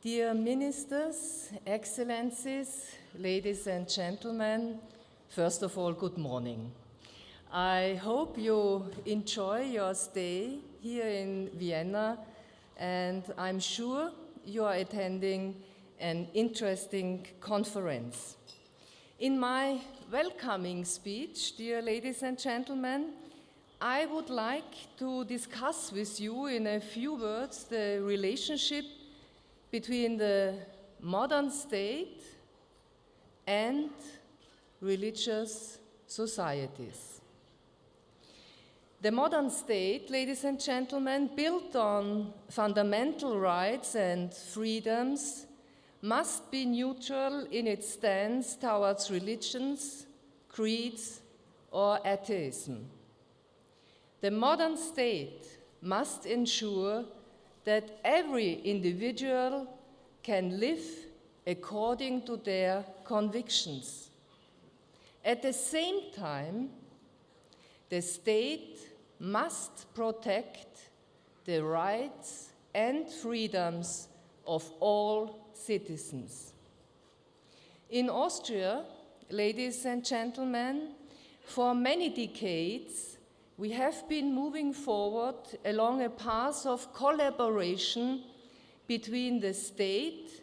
Dear ministers, excellencies, ladies and gentlemen, first of all, good morning. I hope you enjoy your stay here in Vienna, and I'm sure you are attending an interesting conference. In my welcoming speech, dear ladies and gentlemen, I would like to discuss with you in a few words the relationship between the modern state and religious societies. The modern state, ladies and gentlemen, built on fundamental rights and freedoms, must be neutral in its stance towards religions, creeds, or atheism. The modern state must ensure that every individual can live according to their convictions. At the same time, the state must protect the rights and freedoms of all citizens. In Austria, ladies and gentlemen, for many decades, we have been moving forward along a path of collaboration between the state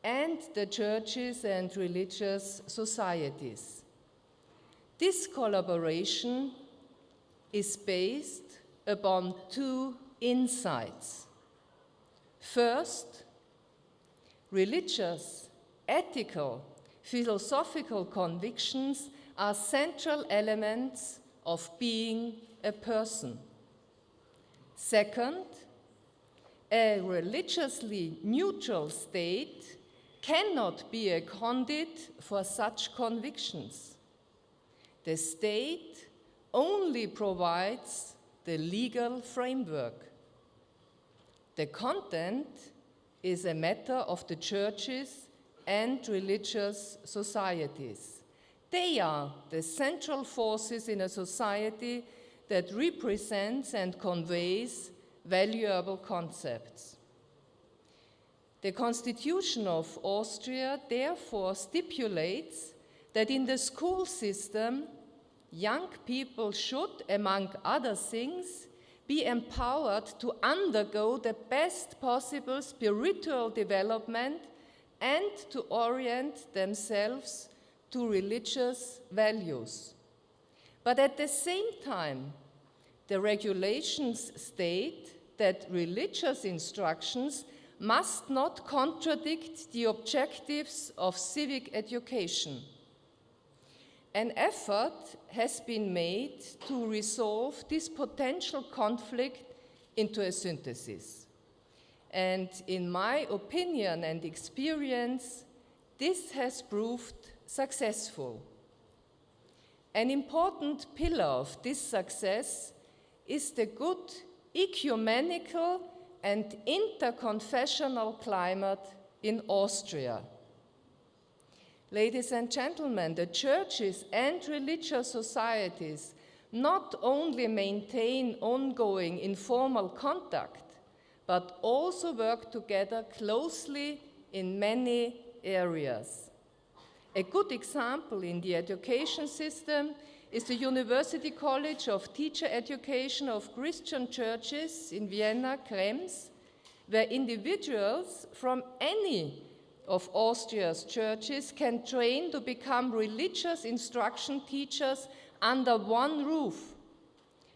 and the churches and religious societies. This collaboration is based upon two insights. First, religious, ethical, philosophical convictions are central elements of being a person. Second, a religiously neutral state cannot be a conduit for such convictions. The state only provides the legal framework. The content is a matter of the churches and religious societies. They are the central forces in a society that represents and conveys valuable concepts. The Constitution of Austria therefore stipulates that in the school system, young people should, among other things, be empowered to undergo the best possible spiritual development and to orient themselves to religious values. But at the same time, the regulations state that religious instructions must not contradict the objectives of civic education. An effort has been made to resolve this potential conflict into a synthesis. And in my opinion and experience, this has proved successful. An important pillar of this success is the good ecumenical and interconfessional climate in Austria. Ladies and gentlemen, the churches and religious societies not only maintain ongoing informal contact, but also work together closely in many areas. A good example in the education system is the University College of Teacher Education of Christian Churches in Vienna, Krems, where individuals from any of Austria's churches can train to become religious instruction teachers under one roof.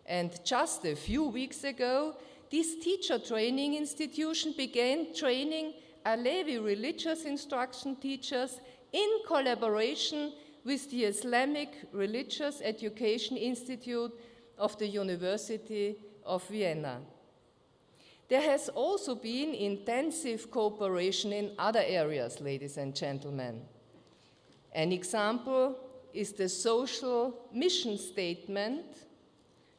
And just a few weeks ago, this teacher training institution began training Alevi religious instruction teachers in collaboration with the Islamic Religious Education Institute of the University of Vienna. There has also been intensive cooperation in other areas, ladies and gentlemen. An example is the social mission statement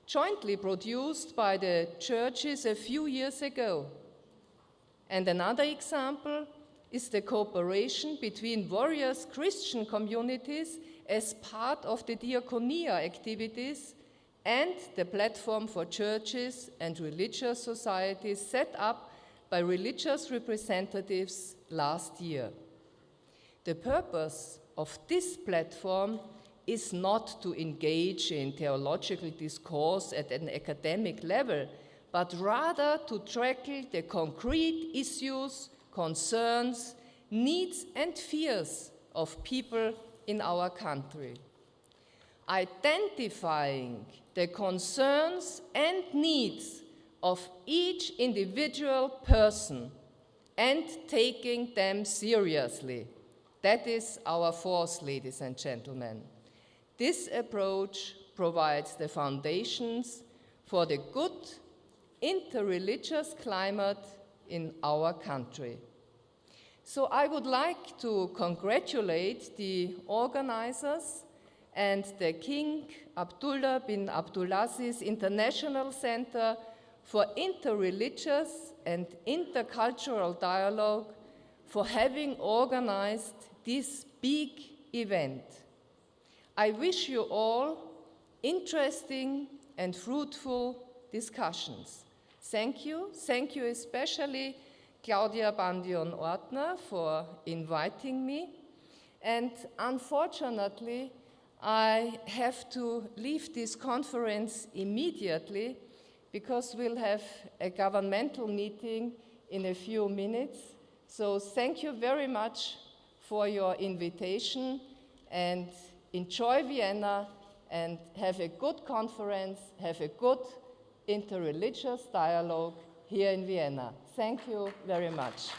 jointly produced by the churches a few years ago. And another example is the cooperation between various Christian communities as part of the diaconia activities and the platform for churches and religious societies set up by religious representatives last year. The purpose of this platform is not to engage in theological discourse at an academic level, but rather to tackle the concrete issues, concerns, needs, and fears of people in our country. Identifying the concerns and needs of each individual person and taking them seriously. That is our force, ladies and gentlemen. This approach provides the foundations for the good interreligious climate in our country. So I would like to congratulate the organizers and the King Abdullah bin Abdulaziz International Center for Interreligious and Intercultural Dialogue for having organized this big event. I wish you all interesting and fruitful discussions. Thank you. Thank you especially Claudia Bandion-Ortner for inviting me. And unfortunately, I have to leave this conference immediately because we'll have a governmental meeting in a few minutes. So thank you very much for your invitation, and enjoy Vienna and have a good conference, have a good interreligious dialogue here in Vienna. Thank you very much.